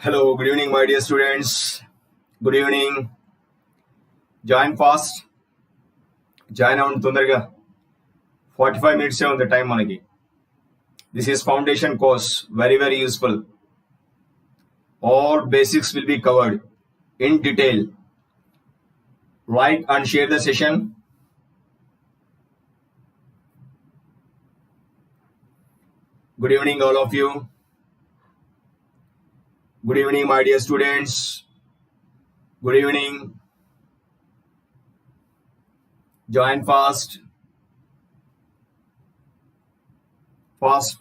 Hello, good evening, my dear students. Good evening. Join fast. Join on తొందరగా 45 minutes on the time మనకి. This is foundation course, very useful. All basics will be covered in detail. Like and share the session. Good evening, all of you. Good evening, my dear students. Good evening. Join fast. Fast.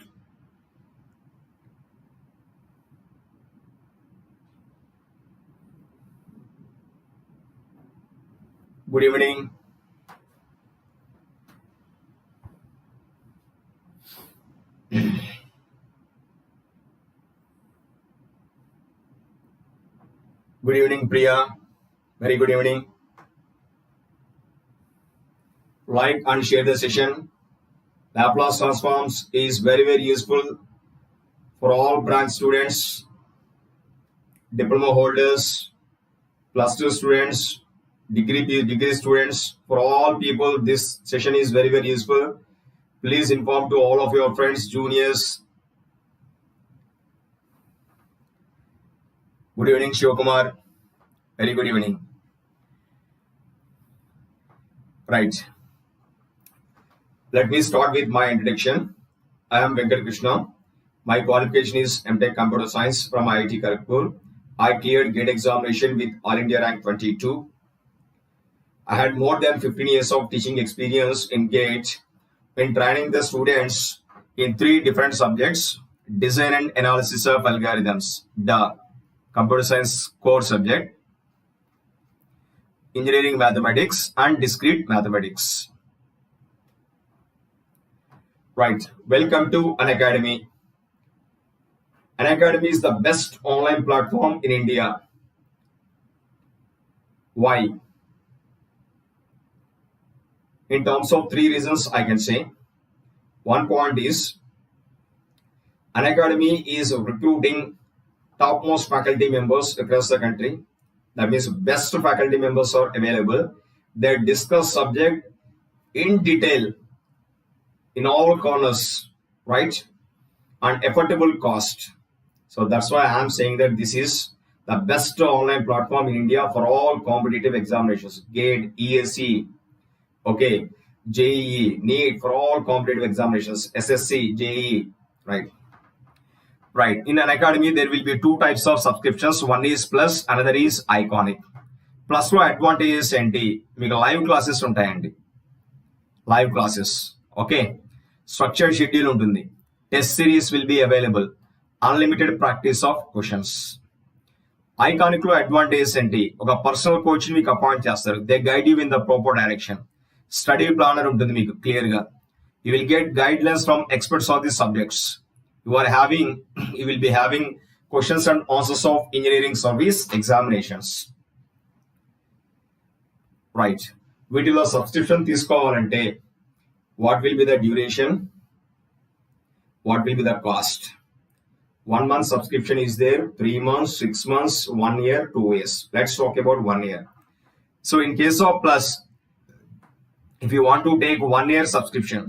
Good evening. Good evening, Priya. Very good evening. Like and share the session. Laplace transforms is very useful for all branch students, diploma holders, +2 students, degree students. For all people, this session is very useful. Please inform to all of your friends, juniors. Good evening, Shivakumar. Very good evening. Right. Let me start with my introduction. I am Venkat Krishna. My qualification is MTech Computer Science from IIT Kharagpur. I cleared GATE examination with All India rank 22. I had more than 15 years of teaching experience in GATE in training the students in 3 different subjects: design and analysis of algorithms, the computer science core subject, engineering mathematics, and discrete mathematics. Right. Welcome to Unacademy. Unacademy is the best online platform in India. Why? In terms of 3 reasons, I can say. One point is, Unacademy is recruiting topmost faculty members across the country. That means best faculty members are available. They discuss subject in detail in all corners, right? And affordable cost. So that's why I am saying that this is the best online platform in India for all competitive examinations. GATE, ESE, okay, JEE, NEET, for all competitive examinations, SSC, JEE, right? Right. In Unacademy, there will be 2 types of subscriptions. One is Plus, another is Iconic. Plus లో advantages ఏంటి? మీకు live classes ఉంటాయండి. Live classes, okay. Structured schedule ఉంటుంది. Test series will be available. Unlimited practice of questions. Iconic లో advantages ఏంటి? ఒక personal coach మీకు appoint చేస్తారు. They guide you in the proper direction. Study planner ఉంటుంది మీకు క్లియర్ గా. You will get guidelines from experts of the subjects. You will be having questions and answers of engineering service examinations. Right. వీటిలో subscription తీసుకోవాలంటే what will be the duration? What will be the cost? 1 month subscription is there, 3 months, 6 months, 1 year, 2 years. Let's talk about 1 year. So in case of Plus, if you want to take 1 year subscription,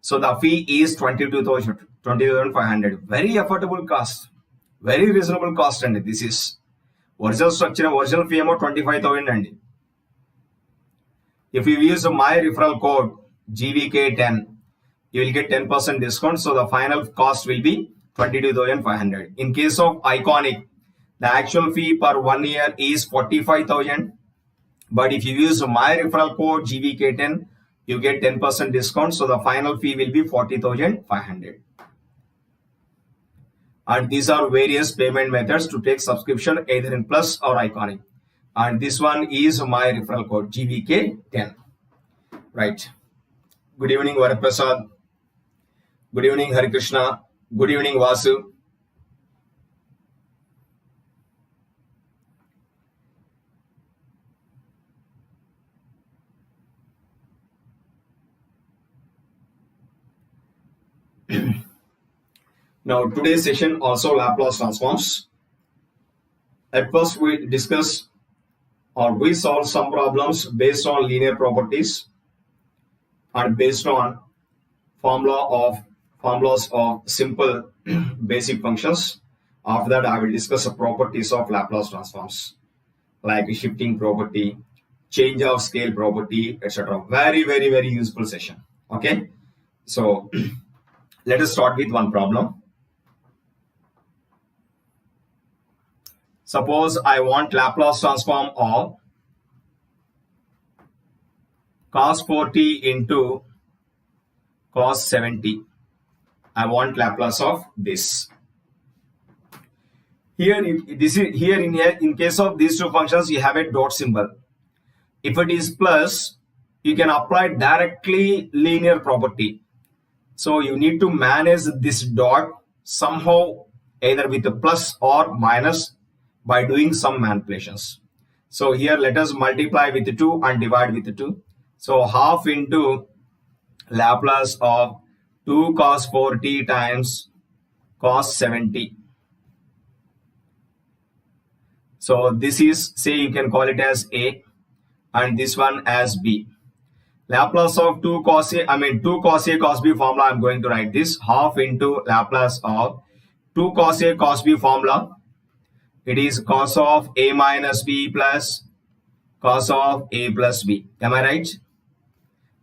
so the fee is 22,500. Very affordable cost, very reasonable cost, and this is original structure. Original fee amount 25,000 and if you use my referral code GVK10, you will get 10% discount. So the final cost will be 22,500. In case of Iconic, the actual fee per 1 year is 45,000. But if you use my referral code GVK10, you get 10% discount. So the final fee will be 40,500. And these are various payment methods to take subscription either in Plus or Iconic. And this one is my referral code GVK10. Right. Good evening, Varaprasad. Good evening, Hari Krishna. Good evening, Vasu. Now today's session also Laplace transforms. At first, we discuss or we solve some problems based on linear properties and based on formulas of simple basic functions. After that, I will discuss the properties of Laplace transforms like shifting property, change of scale property, etc. Very, very, very useful session. Okay, so let us start with one problem. Suppose I want Laplace transform of cos 4t into cos 70. I want Laplace of this. Here, in case of these two functions, you have a dot symbol. If it is plus, you can apply directly linear property. So you need to manage this dot somehow, either with a plus or minus, by doing some manipulations. So here let us multiply with 2 and divide with 2. So half into Laplace of 2 cos 4t times cos 70. So this is, say you can call it as A and this one as B. Laplace of 2 cos A, 2 cos A cos B formula, I'm going to write this half into Laplace of 2 cos A cos B formula. It is cos of A minus B plus cos of A plus B. Am I right?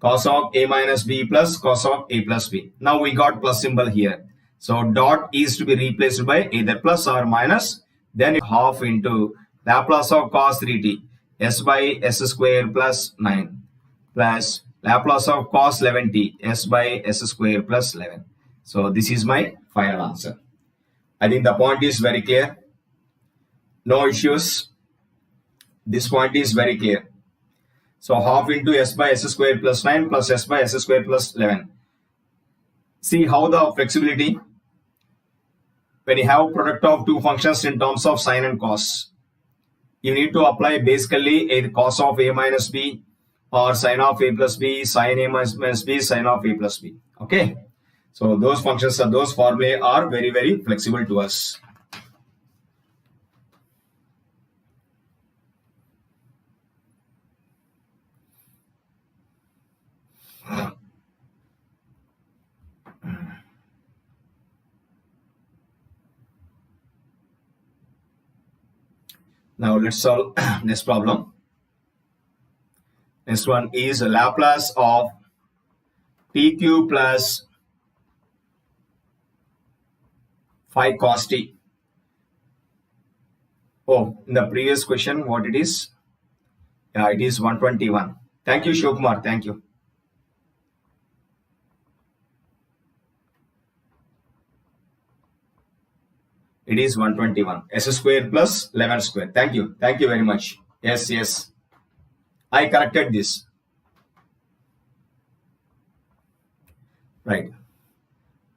Cos of A minus B plus cos of A plus B. Now we got plus symbol here. So dot is to be replaced by either plus or minus. Then half into Laplace of cos 3t s by s square plus 9 plus Laplace of cos 11t s by s square plus 11. So this is my final answer. I think the point is very clear. No issues. This point is very clear. So half into s by s square plus 9 plus s by s square plus 11. See how the flexibility, when you have product of two functions in terms of sine and cos, you need to apply basically a cos of A minus B or sine of A plus B, sine A minus B, sine of A plus B. Okay. So those functions and those formulae are very, very flexible to us. Now let's solve next problem. Next one is Laplace of tq plus phi cos t. Oh, in the previous question, what it is? Yeah, it is 121. Thank you, Shivkumar. Thank you. It is 121. S square plus 11 square. Thank you. Thank you very much. Yes, yes. I corrected this. Right.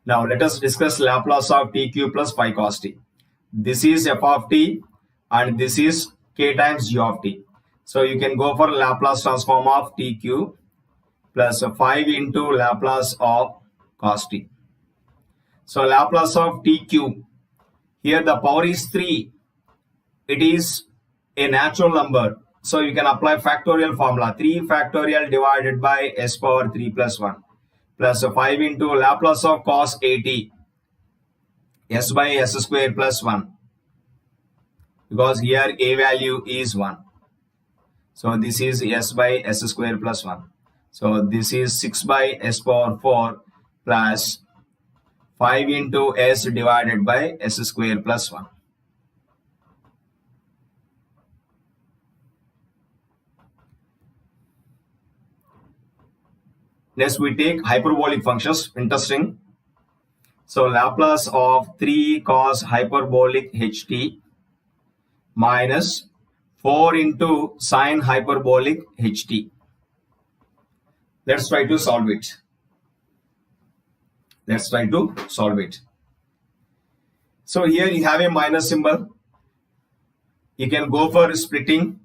Now let us discuss Laplace of tq plus phi cos t. This is f of t and this is k times g of t. So you can go for Laplace transform of tq plus 5 into Laplace of cos t. So Laplace of tq, here the power is 3. It is a natural number. So you can apply factorial formula. 3 factorial divided by s power 3 plus 1 plus 5 into Laplace of cos 80 s by s square plus 1. Because here a value is 1. So this is s by s square plus 1. So this is 6 by s power 4 plus 5 into s divided by s square plus 1. Next we take hyperbolic functions. Interesting. So Laplace of 3 cos hyperbolic ht minus 4 into sine hyperbolic ht. Let's try to solve it. So here you have a minus symbol. You can go for splitting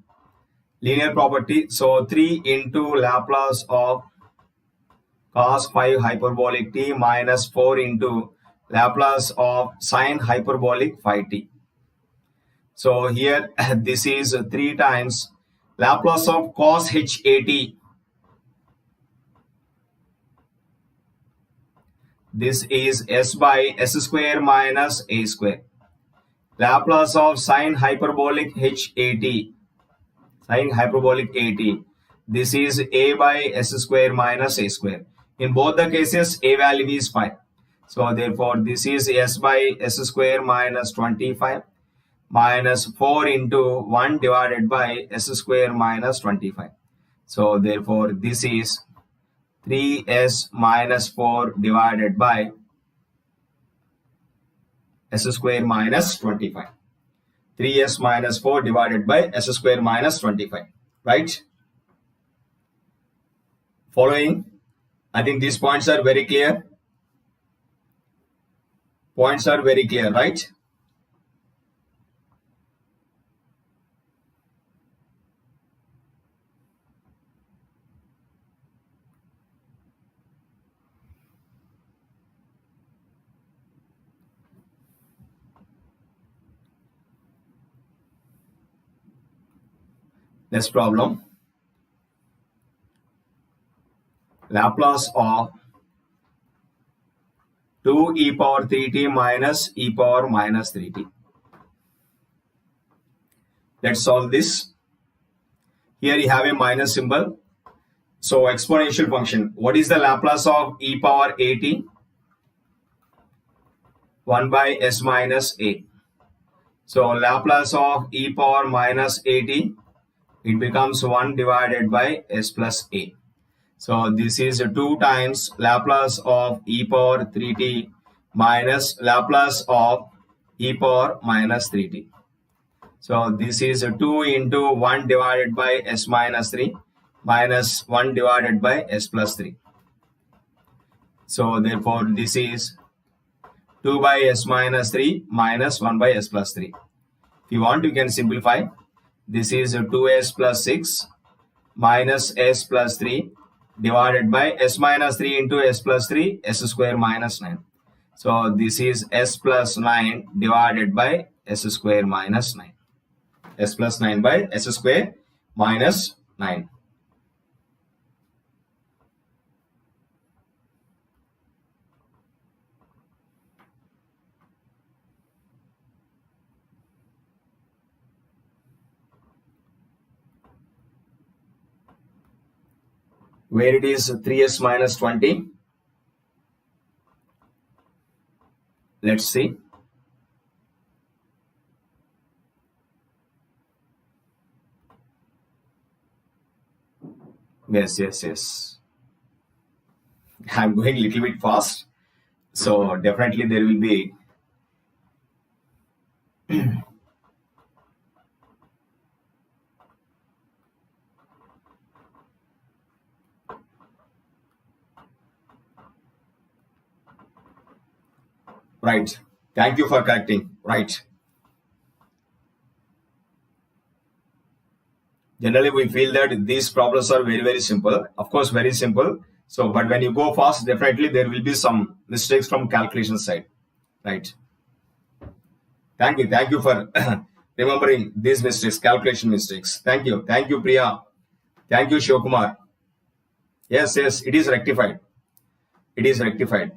linear property. So 3 into Laplace of cos phi hyperbolic t minus 4 into Laplace of sine hyperbolic phi t. So here this is 3 times Laplace of cos HAT. This is S by S square minus A square. Laplace of sine hyperbolic HAT. Sine hyperbolic AT. This is A by S square minus A square. In both the cases, A value is 5. So therefore, this is S by S square minus 25 minus 4 into 1 divided by S square minus 25. So therefore, this is 3S minus 4 divided by S square minus 25. 3S minus 4 divided by S square minus 25. Right? Following, I think these points are very clear. Points are very clear, right? Next problem. Laplace of 2 e power 3t minus e power minus 3t. Let's solve this. Here you have a minus symbol. So exponential function. What is the Laplace of e power at? 1 by s minus a. So Laplace of e power minus at, it becomes 1 divided by s plus a. So this is 2 times Laplace of e power 3t minus Laplace of e power minus 3t. So this is 2 into 1 divided by s minus 3 minus 1 divided by s plus 3. So therefore this is 2 by s minus 3 minus 1 by s plus 3. If you want, you can simplify. This is 2s plus 6 minus s plus 3 divided by s minus 3 into s plus 3, s square minus 9. So this is s plus 9 divided by s square minus 9. S plus 9 by s square minus 9. Where it is 3s minus 20. Let's see. Yes. I'm going a little bit fast. So definitely there will be right. Thank you for correcting. Right. Generally, we feel that these problems are very, very simple. Of course, very simple. So, but when you go fast, definitely there will be some mistakes from calculation side. Right. Thank you for remembering these mistakes, calculation mistakes. Thank you, Priya. Thank you, Shivkumar. Yes, it is rectified. It is rectified.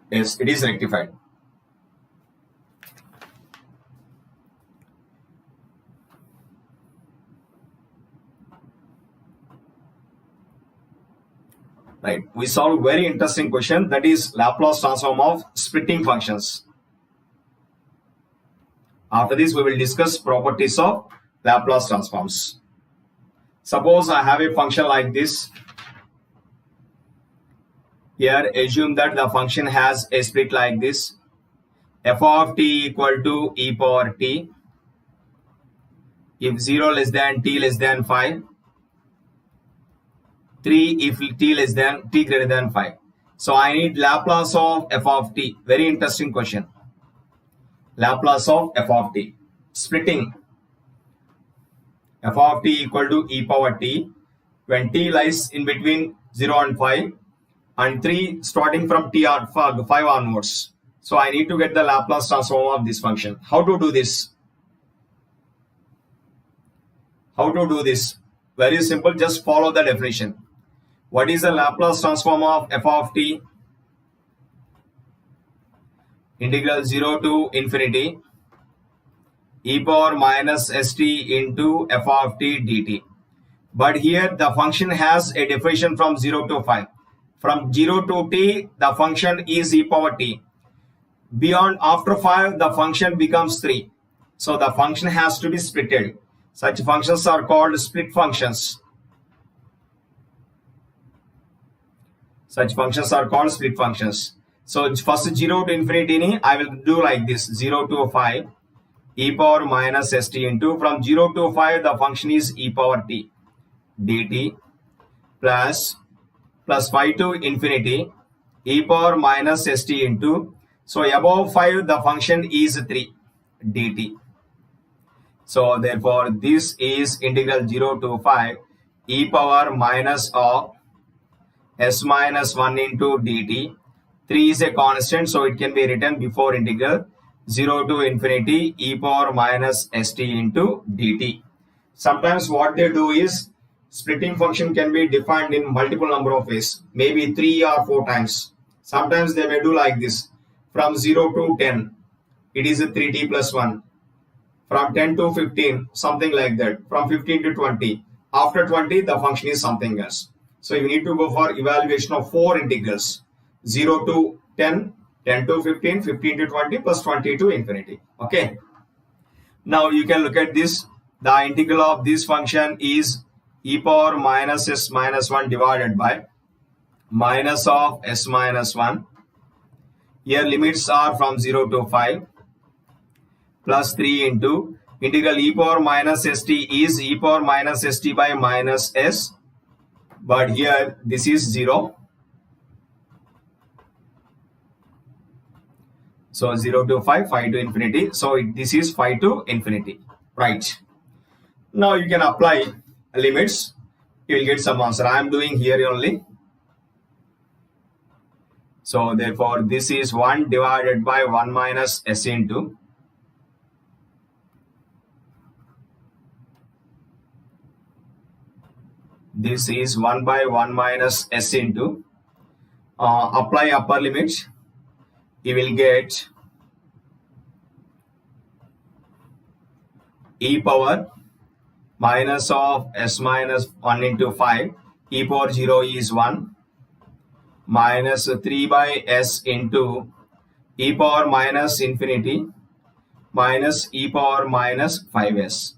Yes, it is rectified. Right. We solved very interesting question, that is Laplace transform of splitting functions. After this, we will discuss properties of Laplace transforms. Suppose I have a function like this. Here, assume that the function has a split like this. F of t equal to e power t. If 0 less than t less than 5. 3 if t greater than 5. So I need Laplace of f of t. Very interesting question. Laplace of f of t. Splitting f of t equal to e power t when t lies in between 0 and 5 and 3 starting from t or 5 onwards. So I need to get the Laplace transform of this function. How to do this? How to do this? Very simple. Just follow the definition. What is the Laplace transform of f of t? Integral 0 to infinity e power minus st into f of t dt. But here the function has a definition from 0 to 5. From 0 to t, the function is e power t. Beyond after 5, the function becomes 3. So the function has to be splitted. Such functions are called split functions. Such functions are called split functions. So first 0 to infinity, I will do like this. 0 to 5 e power minus st into, from 0 to 5 the function is e power t dt plus 5 to infinity e power minus st into, so above 5 the function is 3 dt. So therefore this is integral 0 to 5 e power minus of s minus 1 into dt. 3 is a constant, so it can be written before integral 0 to infinity e power minus st into dt. Sometimes what they do is splitting function can be defined in multiple number of ways, maybe 3 or 4 times. Sometimes they may do like this. From 0 to 10, it is a 3t plus 1. From 10 to 15, something like that. From 15 to 20. After 20, the function is something else. So you need to go for evaluation of 4 integrals. 0 to 10, 10 to 15, 15 to 20, plus 20 to infinity. Okay. Now you can look at this. The integral of this function is e power minus s minus 1 divided by minus of s minus 1. Here limits are from 0 to 5 plus 3 into integral e power minus st is e power minus st by minus s. But here this is 0. So 0 to 5, 5 to infinity. So this is 5 to infinity. Right. Now you can apply limits. You will get some answer. I am doing here only. So therefore this is 1 divided by 1 minus s into this is 1 by 1 minus s into apply upper limit. You will get e power minus of s minus 1 into 5, e power 0 is 1, minus 3 by s into e power minus infinity minus e power minus 5s.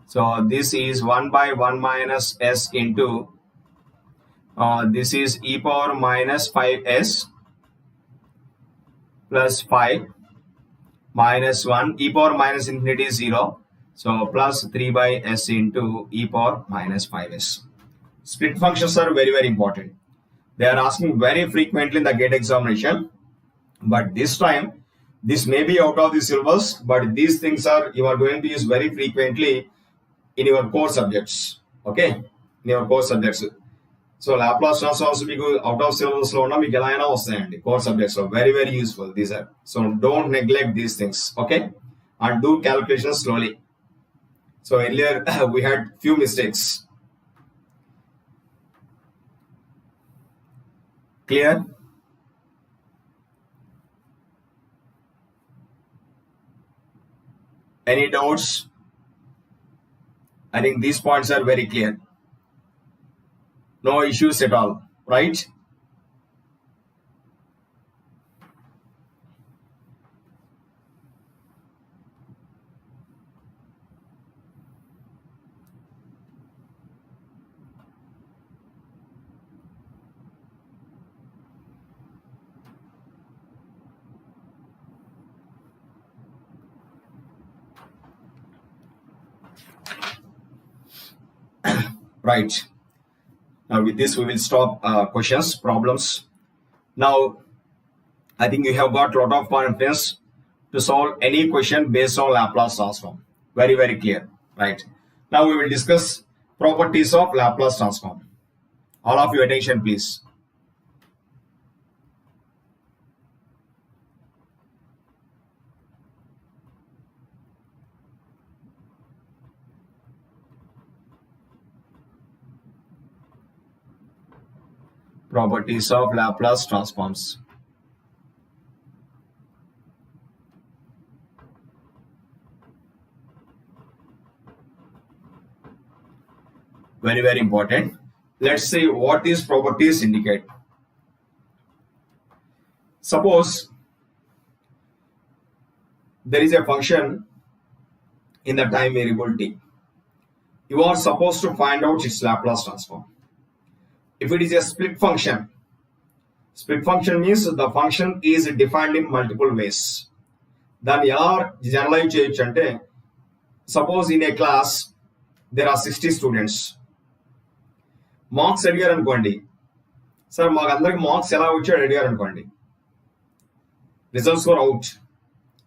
So this is 1 by 1 minus s into this is e power minus 5s plus 5 minus 1, e power minus infinity is 0. So plus 3 by s into e power minus 5s. Split functions are very, very important. They are asking very frequently in the GATE examination. But this time, this may be out of the syllabus, but these things are you are going to use very frequently in your core subjects. Okay? In your core subjects. So Laplace transforms because out of syllabus lo unna meeku ela aina vastayandi core subjects. So very, very useful these are. So don't neglect these things. Okay? And do calculations slowly. So earlier we had few mistakes. Clear? Any doubts? I think these points are very clear. No issues at all, right? Right. Now with this we will stop questions, problems. Now I think you have got a lot of confidence to solve any question based on Laplace transform. Very, very clear, right? Now we will discuss properties of Laplace transform. All of your attention, please. Properties of Laplace transforms. Very, very important. Let's see what these properties indicate. Suppose there is a function in the time variable t. You are supposed to find out its Laplace transform. If it is a split function means the function is defined in multiple ways. దాన్ని ఎలా generalize చేయొచ్చు అంటే, suppose in a class there are 60 students. Marks అడిగారు అనుకోండి, sir మాకు అందరికి marks ఎలా వచ్చాడు అడిగారు అనుకోండి, results were out.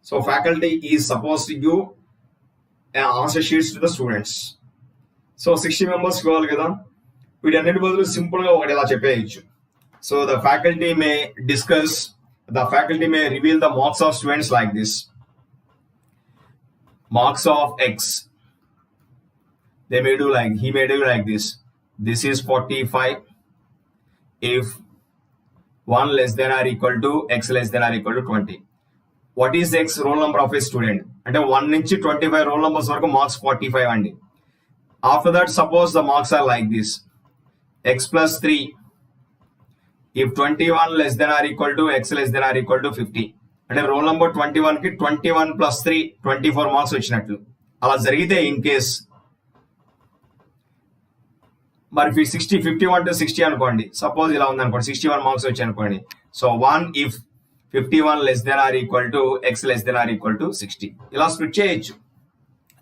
So faculty is supposed to give answer sheets to the students. So 60 members కావాలి కదా, వీటన్నిటి బదులు సింపుల్ గా ఒకటి ఇలా చెప్పేయచ్చు. So the faculty may discuss, the faculty may reveal the marks of students like this. Marks of X. He may do like this. This is 45 if 1 less than or equal to X less than or equal to 20. What is X roll number of a student? And 1 నుంచి 25 roll numbers వరకు marks 45 అండి. After that, suppose the marks are like this. X plus 3 if 21 less than or equal to X less than or equal to 50. అంటే roll number 21 కి 21 plus 3 24 marks వచ్చినట్లు. అలా జరిగితే in case మరి 51 to 60 అనుకోండి, suppose ఇలా ఉంది అనుకోండి, 61 మార్క్స్ వచ్చాయి అనుకోండి. So 1 if 51 less than or equal to X less than or equal to 60. ఇలా స్ప్లిట్ చేయొచ్చు.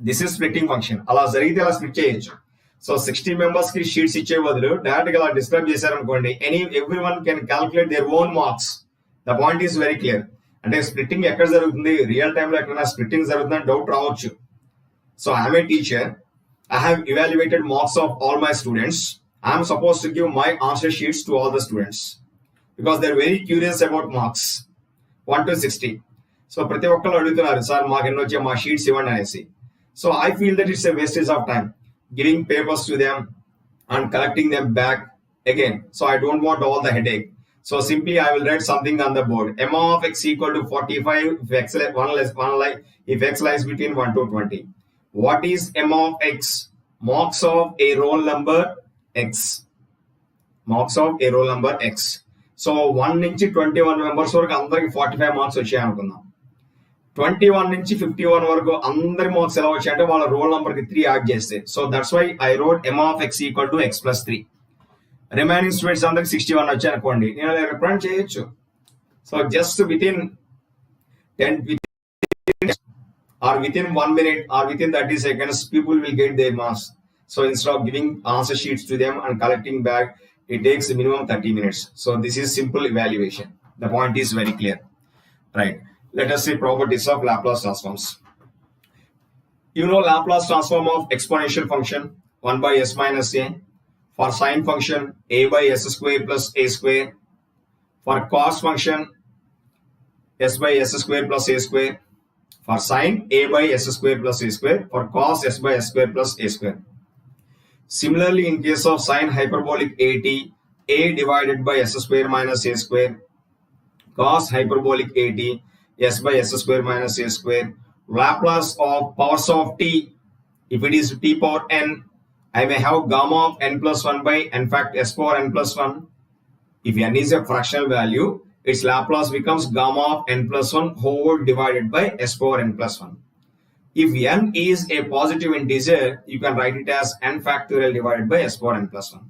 This is splitting function. అలా జరిగితే ఇలా స్ప్లిట్ చేయొచ్చు. సో 60 మెంబర్స్ కి షీట్స్ ఇచ్చే బదులు డైరెక్ట్ గా డిస్క్రైబ్ చేశారనుకోండి, every one can calculate their own marks. The point is very clear. అంటే స్ప్లిట్టింగ్ ఎక్కడ జరుగుతుంది, రియల్ టైమ్ లో ఎక్కడైనా స్ప్లిట్టింగ్ జరుగుతుందని డౌట్ రావచ్చు. So I'm a teacher, I have evaluated marks of all my students. I'm suppose to give my answer sheets to all the students because they are very curious about marks 1 to 60. So ప్రతి ఒక్కరు అడుగుతున్నారు, sir మాకు ఎన్ని వచ్చాయి, మా sheets ఇవ్వండి అనేసి. So I feel that it's a wastage of time giving papers to them and collecting them back again. So I don't want all the headache. So simply I will write something on the board. M of X equal to 45 if if X lies between 1 to 20. What is M of X? Marks of a roll number X. Marks of a roll number X. So 1 నుంచి 21 members వరకు అందరికి 45 marks వచ్చాయి అనుకుందాం. 21 నుంచి 51 వరకు అందరి marks ఎలా వచ్చాయంటే వాళ్ళ రోల్ నెంబర్ కి 3 యాడ్ చేస్తే. So that's why I wrote M of X equal to X plus 3. Remaining students అందరికి 61 వచ్చాయి అనుకోండి, నేను రిప్రజెంట్ చేయొచ్చు. So just within 10 or within 1 minute or within 30 seconds people will get their marks. So instead of giving answer sheets to them and collecting back, it takes minimum 30 minutes. So this is simple evaluation. The point is very clear, right? Let us see properties of Laplace transforms. You know Laplace transform of exponential function 1 by s minus a. For sine function a by s square plus a square. For cos function s by s square plus a square. For sine a by s square plus a square. For cos s by s square plus a square. Similarly, in case of sine hyperbolic at, a divided by s square minus a square. Cos hyperbolic at, s by s square minus a square. Laplace of powers of t, if it is t power n, I may have gamma of n plus 1 by n fact s power n plus 1. If n is a fractional value, its Laplace becomes gamma of n plus 1 whole divided by s power n plus 1. If n is a positive integer, you can write it as n factorial divided by s power n plus 1.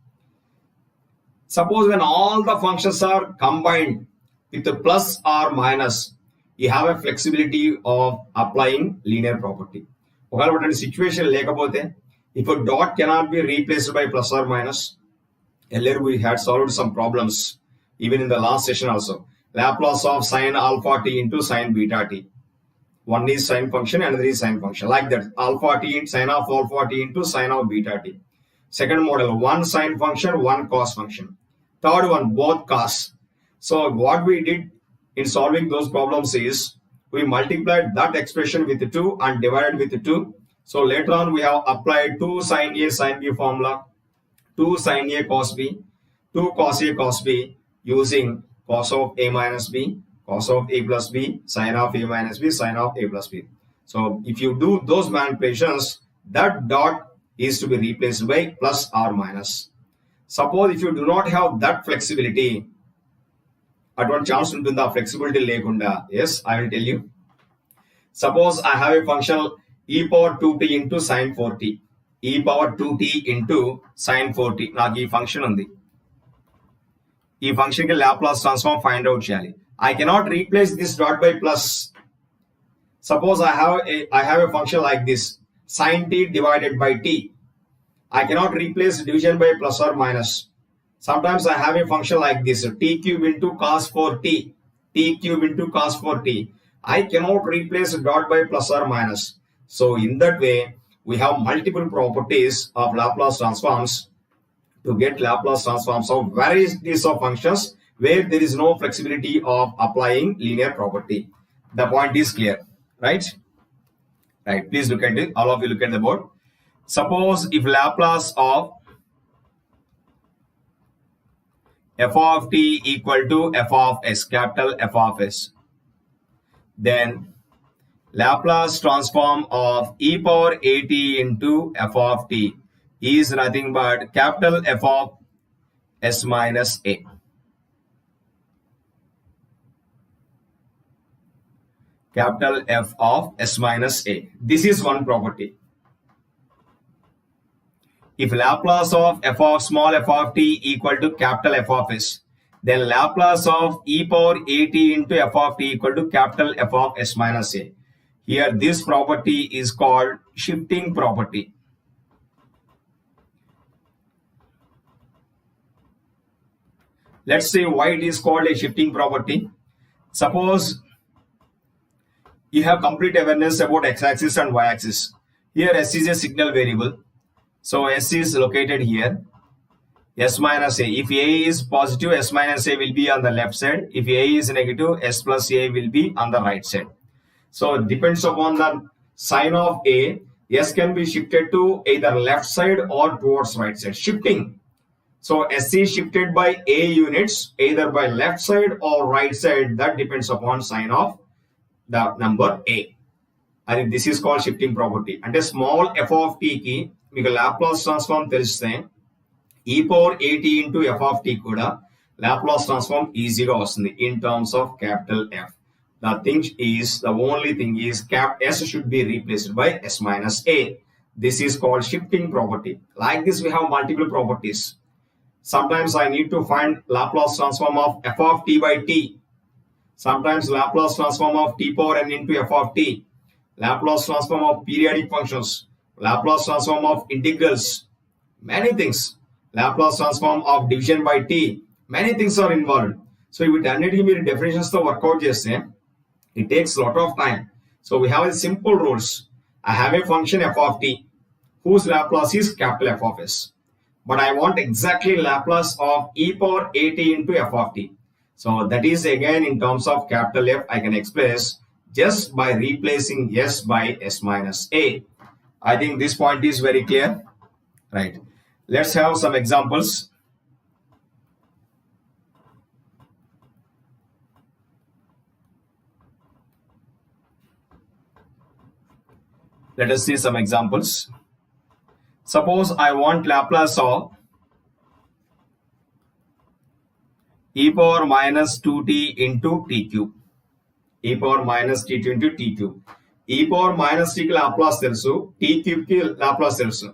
Suppose when all the functions are combined with the plus or minus, you have a flexibility of applying linear property. ఒకవేళ situation లేకపోతే, if a dot cannot be replaced by plus or minus, Earlier we had solved some problems, even in the last session also. Laplace of sine alpha t into sine beta t. One is sine function, another is sine function. Like that, alpha t, sine of alpha t into sine of beta t. Second model, one sine function, one cos function. Third one, both cos. So what we did in solving those problems is we multiplied that expression with 2 and divided with 2. So later on we have applied 2 sine A sine B formula, 2 sine A cos B, 2 cos A cos B using cos of A minus B, cos of A plus B, sine of A minus B, sine of A plus B. So if you do those manipulations, that dot is to be replaced by plus or minus. Suppose if you do not have that flexibility, అటువంటి chance ఉంటుందా flexibility లేకుండా? Yes, I will tell you. Suppose I have a function e power 2t into sin 4t. e power 2t into sin 4t. నాకు ఈ function ఉంది. ఈ function కి Laplace transform find out చేయాలి. I cannot replace this dot by plus. Suppose I have a function like this, sin t divided by t. I cannot replace division by plus or minus. Sometimes I have a function like this, t cube into cos 4t, t cube into cos 4t. I cannot replace dot by plus or minus. So in that way, we have multiple properties of Laplace transforms to get Laplace transforms of varieties of functions where there is no flexibility of applying linear property. The point is clear, right? Right. Please look at it. All of you look at the board. Suppose if Laplace of f of t equal to f of s, capital F of s, then Laplace transform of e power at into f of t is nothing but capital F of s minus a. Capital F of s minus a. This is one property. If Laplace of f of small f of t equal to capital F of s, then Laplace of e power at into f of t equal to capital F of s minus a. Here this property is called shifting property. Let's see why it is called a shifting property. Suppose you have complete awareness about x-axis and y-axis. Here s is a signal variable. So s is located here. S minus a. If a is positive, s minus a will be on the left side. If a is negative, s plus a will be on the right side. So it depends upon the sign of a. S can be shifted to either left side or towards right side. Shifting. So s is shifted by a units either by left side or right side. That depends upon sign of the number a. I think this is called shifting property. And a small f of t ki మీకు Laplace transform తెలిస్తే e power at into f of t కూడా Laplace transform ఈజీగా వస్తుంది in terms of capital F. The only thing is cap s should be replaced by s minus a. This is called shifting property. Like this we have multiple properties. Sometimes I need to find Laplace transform of f of t by t. Sometimes Laplace transform of t power n into f of t. Laplace transform of periodic functions. Laplace transform of integrals, many things. Laplace transform of division by t, many things are involved. So వీటన్నిటికీ మీరు definitions తో workout చేస్తే it takes a lot of time. So we have a simple rules. I have a function f of t whose Laplace is capital F of s, but I want exactly Laplace of e power at into f of t. So that is again in terms of capital F. I can express just by replacing s by s minus a. I think this point is very clear, right? Let's have some examples. Let us see some examples. Suppose I want Laplace of e power minus 2t into t cube. E power minus t2 into t cube. E power minus t కి Laplace తెలుసు, t cube కి Laplace తెలుసు.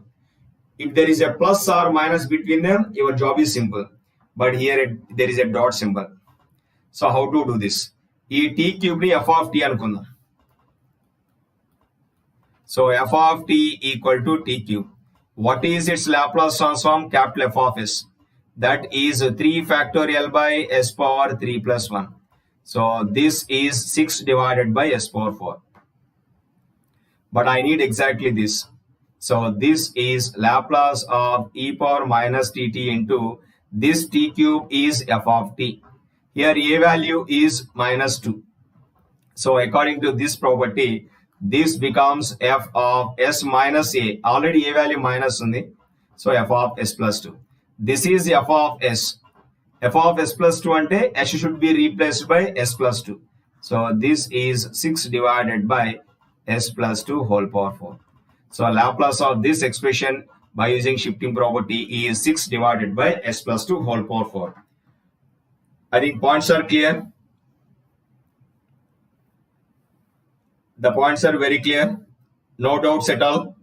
If there is a plus or minus between them, your job is simple. But here there is a dot symbol. So how to do this? ఈ t cube ని f of t అనుకుందాం. So f of t equal to t cube. What is its Laplace transform? Capital F of s. that is 3 factorial by s power 3 plus 1. So this is 6 divided by s power 4. But I need exactly this. So this is Laplace of e power minus tt into this t cube is f of t. Here a value is minus 2. So according to this property, this becomes f of s minus a. Already a value minus undi. So f of s plus 2. This is f of s. F of s plus 2 ante s should be replaced by s plus 2. So this is 6 divided by s plus 2 whole power 4. So Laplace of this expression by using shifting property is 6 divided by s plus 2 whole power 4. I think points are clear. The points are very clear. No doubts at all.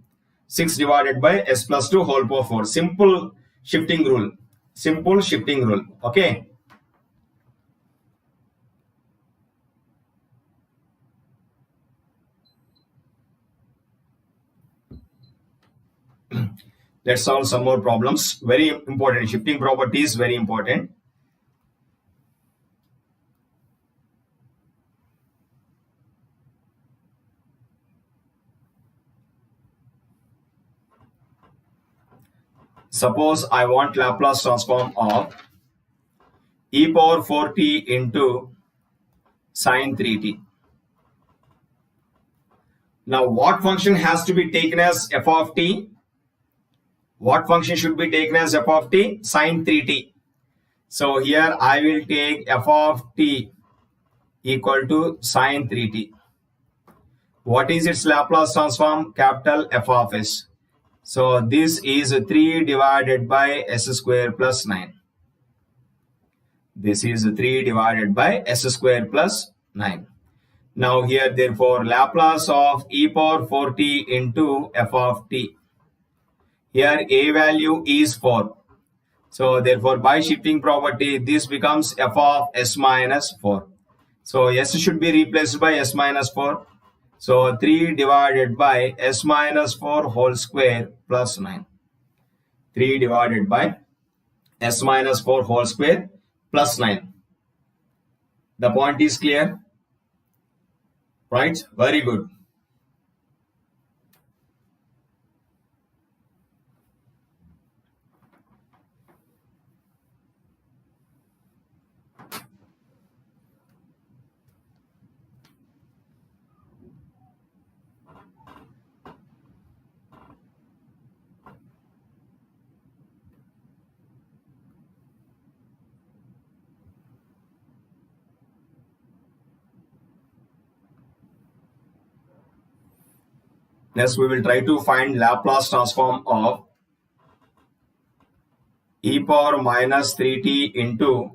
6 divided by s plus 2 whole power 4. Simple shifting rule. Simple shifting rule. Okay. Let's solve some more problems. Very important. Shifting property is very important. Suppose I want Laplace transform of e power 4t into sine 3t. Now, what function has to be taken as f of t? What function should be taken as f of t? Sine 3t. So here I will take f of t equal to sine 3t. What is its Laplace transform? Capital F of s. So this is 3 divided by s square plus 9. This is 3 divided by s square plus 9. Now here therefore Laplace of e power 4t into f of t. Here a value is 4. So therefore by shifting property this becomes f of s minus 4. So s should be replaced by s minus 4. So 3 divided by s minus 4 whole square plus 9. 3 divided by s minus 4 whole square plus 9. The point is clear? Right? Very good. Next, we will try to find Laplace transform of e power minus 3t into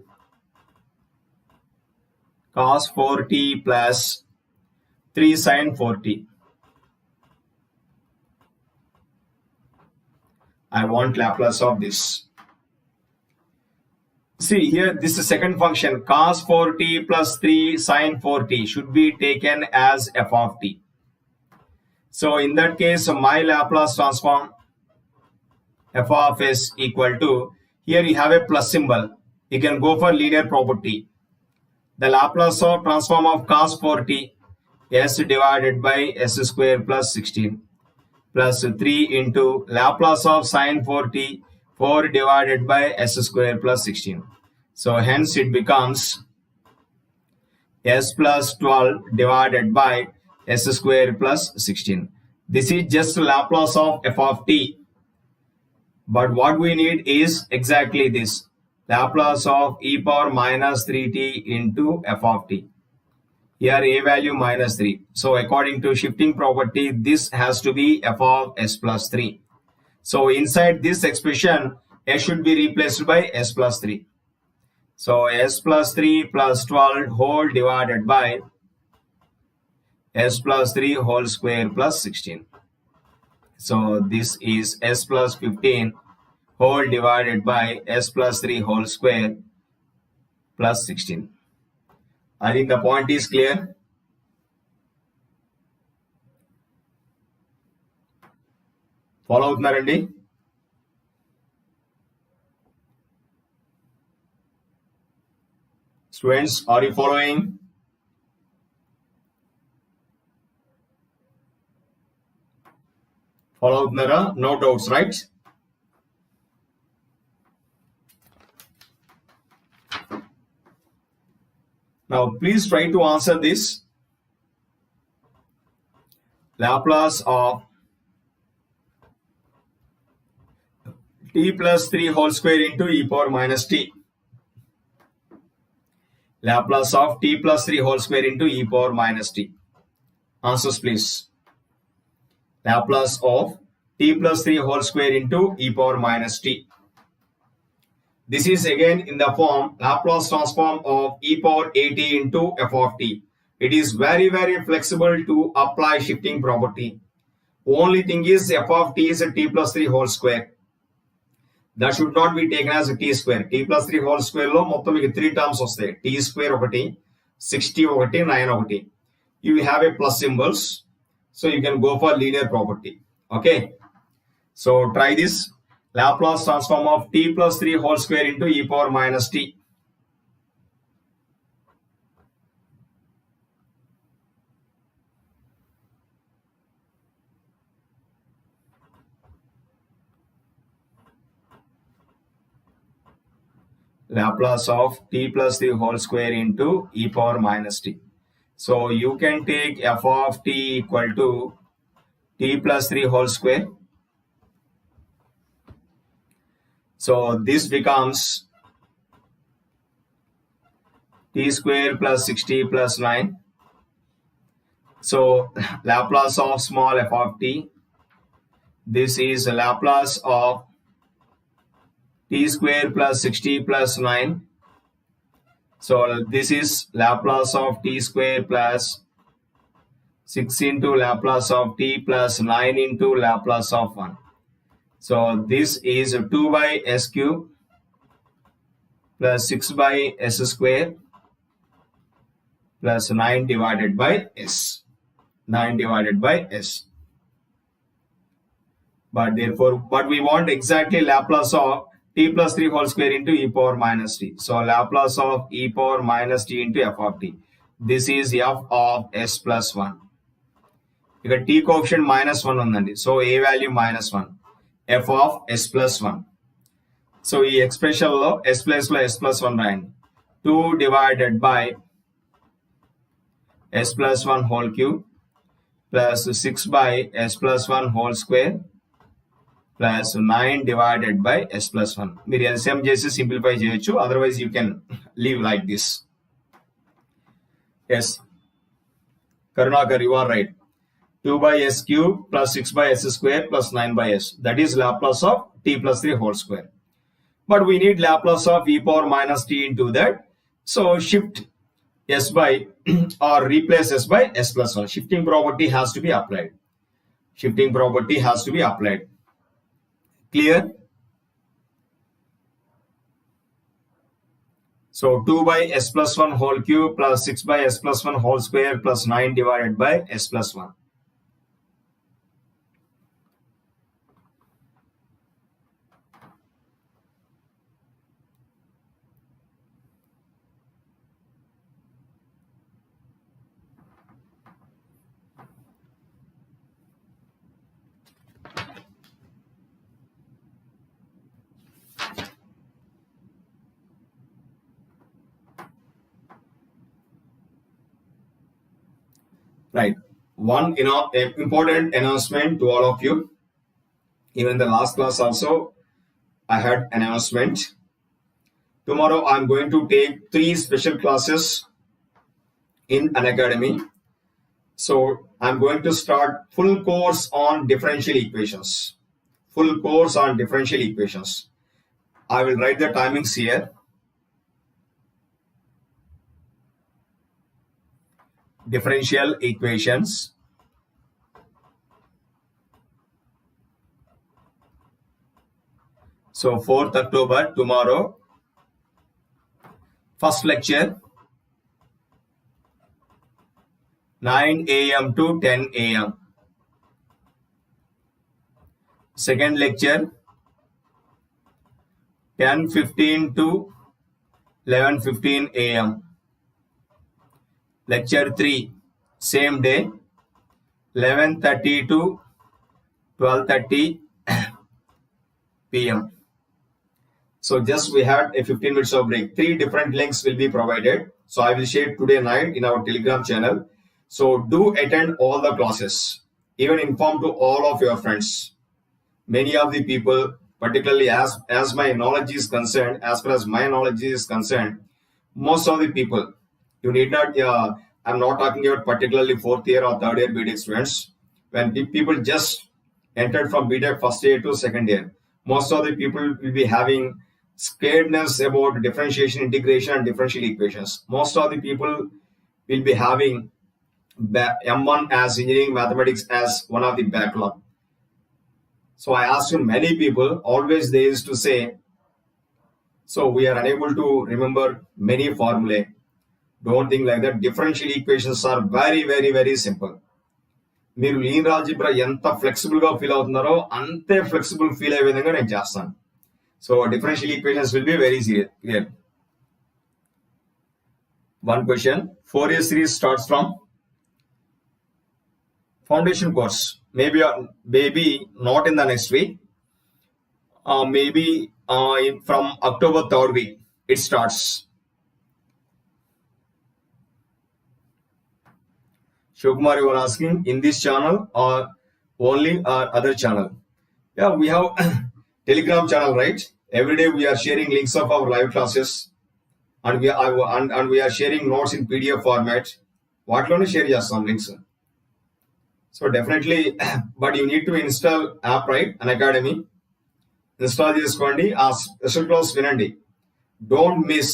cos 4t plus 3 sin 4t. I want Laplace of this. See here, this is second function cos 4t plus 3 sin 4t should be taken as f of t. So in that case, my Laplace transform f of s equal to, here you have a plus symbol. You can go for linear property. The Laplace of transform of cos 4t s divided by s square plus 16 plus 3 into Laplace of sin 4t 4 divided by s square plus 16. So hence it becomes s plus 12 divided by s square plus 16. This is just Laplace of f of t. But what we need is exactly this. Laplace of e power minus 3t into f of t. Here a value minus 3. So according to shifting property, this has to be f of s plus 3. So inside this expression, s should be replaced by s plus 3. So s plus 3 plus 12 whole divided by s plus 3 whole square plus 16. So this is s plus 15 whole divided by s plus 3 whole square plus 16. I think the point is clear. Follow అవుతున్నారండి. Students, are you following? Follow Nara, no doubts, right? Now, please try to answer this. Laplace of t plus 3 whole square into e power minus t. Laplace of t plus 3 whole square into e power minus t. Answers, please. Laplace of t plus 3 whole square into e power minus t. This is again in the form Laplace transform of e power at into f of t. It is very flexible to apply shifting property. Only thing is f of t is a t plus 3 whole square. That should not be taken as a t square. T plus 3 whole square lo mottam meeku 3 terms vastayi. T square okati, 60 okati, 9 okati. You have a plus symbols. So you can go for linear property. Okay. So try this. Laplace transform of t plus 3 whole square into e power minus t. Laplace of t plus 3 whole square into e power minus t. So you can take f of t equal to t plus 3 whole square. So this becomes t square plus 60 plus 9. So Laplace of small f of t. This is Laplace of t square plus 60 plus 9. So this is Laplace of t square plus 6 into Laplace of t plus 9 into Laplace of 1. So this is 2 by s cube plus 6 by s square plus 9 divided by s. 9 divided by s. But we want exactly Laplace of t plus 3 whole square into e power minus t. So Laplace of e power minus t into f of t. This is f of s plus 1. Here t coefficient minus 1 undandi. So a value minus 1. F of s plus 1. So ఈ expression లో s place లో s plus 1 రాయండి. 2 divided by s plus 1 whole cube plus 6 by s plus 1 whole square plus 9 divided by s plus 1. మీరు LCM చేసి simplify చేయొచ్చు. Otherwise you can leave like this. Yes. Karunakar, you are right. 2 by s cube plus 6 by s square plus 9 by s. That is Laplace of t plus 3 whole square. But we need Laplace of e power minus t into that. So shift s by or replace s by s plus 1. Shifting property has to be applied. Shifting property has to be applied. Clear? So 2 by s plus 1 whole cube plus 6 by s plus 1 whole square plus 9 divided by s plus 1. Right. One important announcement to all of you. Even the last class also, I had announcement. Tomorrow I'm going to take 3 special classes in Unacademy. So I'm going to start full course on differential equations. Full course on differential equations. I will write the timings here. Differential equations. So 4th October, tomorrow. First lecture 9 a.m. to 10 a.m. Second lecture 10:15 to 11:15 a.m. lecture 3, same day, 11:30 to 12:30 p.m. So just we had a 15 minutes of break. 3 different links will be provided. So I will share today night in our Telegram channel. So do attend all the classes. Even inform to all of your friends. Many of the people, particularly as my knowledge is concerned, as far as my knowledge is concerned, most of the people, you need not, I'm not talking about particularly 4th year or 3rd year BTech students. When people just entered from BTech first year to 2nd year, most of the people will be having scaredness about differentiation, integration, and differential equations. Most of the people will be having M1 as engineering mathematics as one of the backlog. So I asked many people, always they used to say, so we are unable to remember many formulae. Don't think like that. Differential equations are very, very, very simple. మీరు linear algebra ఎంత ఫ్లెక్సిబుల్గా feel అవుతున్నారో అంతే flexible feel అయ్యే విధంగా నేను చేస్తాను. So differential equations will be very clear. One question, 4A series starts from foundation course. Maybe not in the next week. Maybe from October 3rd week it starts. Shivkumar, you are asking in this channel or only our other channel? Yeah, we have Telegram channel, right? Every day we are sharing links of our live classes, and we are sharing notes in PDF format. What can you share some links? So definitely, but you need to install app, right? Unacademy. Install this kondi. Special class vinandi. Don't miss.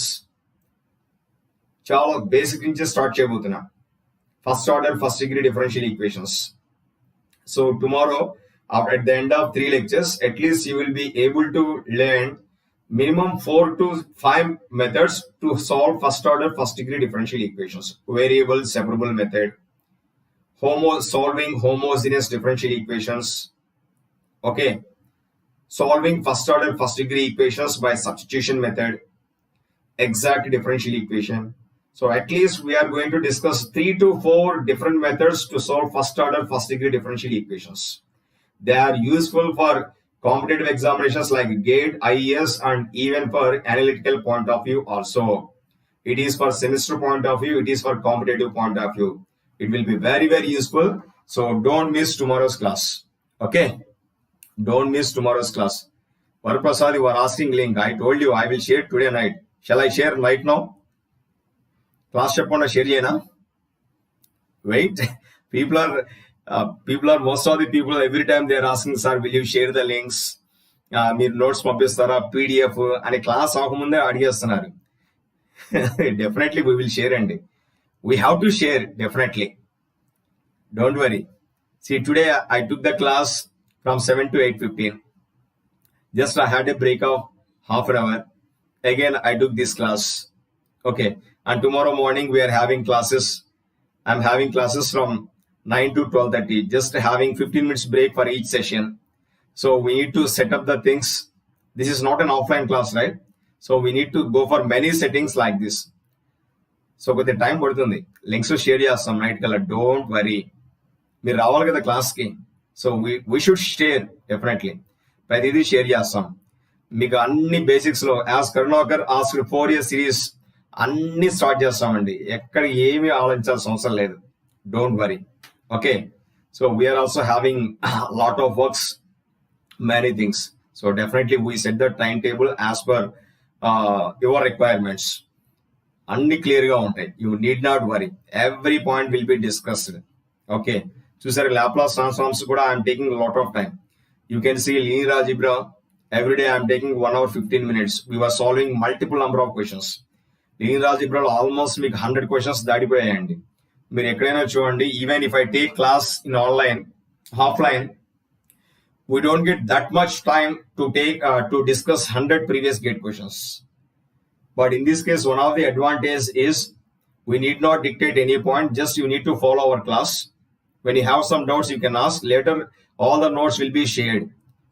Chala basic నుంచి start చేయబోతున్నా. First order, first degree differential equations. So tomorrow, at the end of 3 lectures, at least you will be able to learn minimum 4 to 5 methods to solve first order, first degree differential equations. Variable separable method, solving homogeneous differential equations. Okay, solving first order, first degree equations by substitution method, exact differential equation. So at least we are going to discuss 3 to 4 different methods to solve first order, first degree differential equations. They are useful for competitive examinations like GATE, IES, and even for analytical point of view also. It is for semester point of view, it is for competitive point of view. It will be very, very useful. So don't miss tomorrow's class. Okay? Don't miss tomorrow's class. Varaprasad, you are asking link. I told you I will share today night. Shall I share right now? Class చెప్పకుండా share చేయనా? Wait. People are most of the people every time they are asking, sir, will you share the links? మీరు notes పంపిస్తారా PDF అని class అవ్వకముందే అడిగేస్తున్నారు. Definitely we will share అండి. We have to share definitely. Don't worry. See, today I took the class from 7 to 8:15. Just I had a break of half an hour. Again I took this class. Okay. And tomorrow morning we are having classes. I'm having classes from 9 to 12:30. Just having 15 minutes break for each session. So we need to set up the things. This is not an offline class, right? So we need to go for many settings like this. So with the time పడుతుంది. Links share చేస్తాం night కల్లా. Don't worry. మీరు రావాలి కదా క్లాస్కి. So we should share definitely. ప్రతిదీ share చేస్తాం. మీకు అన్ని బేసిక్స్ లో as Karunakar asked 4 year series అన్ని స్టార్ట్ చేస్తామండి. ఎక్కడ ఏమీ ఆలోచించాల్సిన అవసరం లేదు. Don't worry. Okay. So we are also having a lot of works, many things. So definitely we set the timetable as per your requirements. అన్ని క్లియర్ గా ఉంటాయి. You need not worry. Every point will be discussed. Okay. చూసారు Laplace transforms కూడా I am taking a lot of time. You can see linear algebra. Every day I am taking 1 hour 15 minutes. We were solving multiple number of questions. Linear ఆల్జీబ్రాలో almost మీకు 100 questions దాటిపోయాయండి. మీరు ఎక్కడైనా చూడండి. Even if I take class in online, offline, we don't get that much time to discuss 100 previous gate questions. But in this case, one of the advantage is we need not dictate any point. Just you need to follow our class. When you have some doubts, you can ask. Later, all the notes will be shared.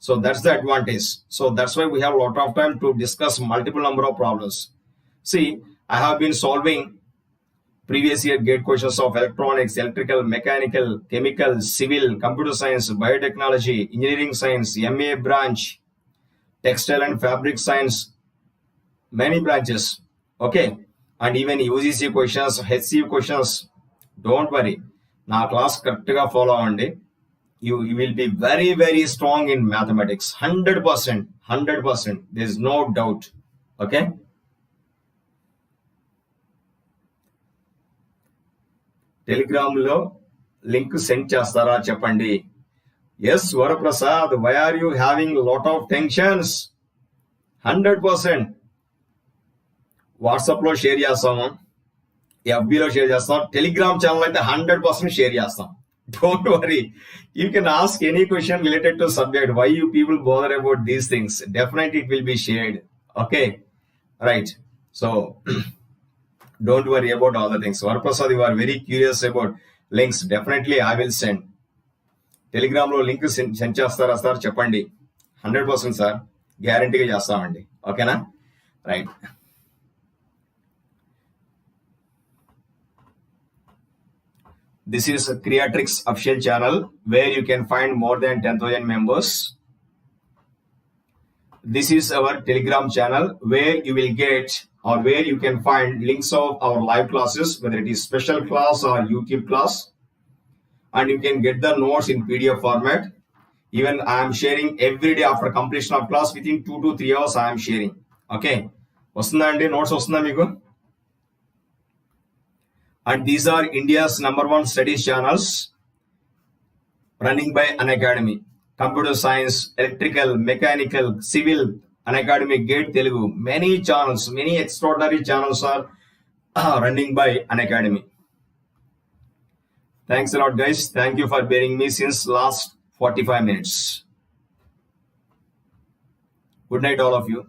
So that's the advantage. So that's why we have a lot of time to discuss multiple number of problems. See, I have been solving previous year gate questions of electronics, electrical, mechanical, chemical, civil, computer science, biotechnology, engineering science, MA branch, textile and fabric science, many branches. Okay, and even UGC questions, HCU questions. Don't worry, na class correct ga follow avandi. You will be very, very strong in mathematics. 100%. 100%. There's no doubt. Okay. Telegram lo link send chestara cheppandi. Yes, Varaprasad, why are you having a lot of tensions? 100%. WhatsApp lo share చేస్తాము, FB లో share చేస్తాం, Telegram channel అయితే 100% share చేస్తాం. Don't worry. You can ask any question related to subject. Why you people bother about these things? Definitely it will be shared. Okay. Right. So don't worry about all the things. Varaprasad, you are very curious about links. Definitely I will send. Telegram lo link send chestara sir cheppandi. 100% sir. Guarantee ga chestamandi. Okay na? Right. This is a Creatrix official channel where you can find more than 10,000 members. This is our Telegram channel where you will get or where you can find links of our live classes, whether it is special class or YouTube class. And you can get the notes in PDF format. Even I am sharing every day after completion of class, within 2 to 3 hours I am sharing. Okay. Vastunda andi notes vastunda meeku? And these are India's #1 studies channels running by Unacademy. Computer science, electrical, mechanical, civil, Unacademy, GATE, Telugu. Many channels, many extraordinary channels are running by Unacademy. Thanks a lot, guys. Thank you for bearing me since last 45 minutes. Good night, all of you.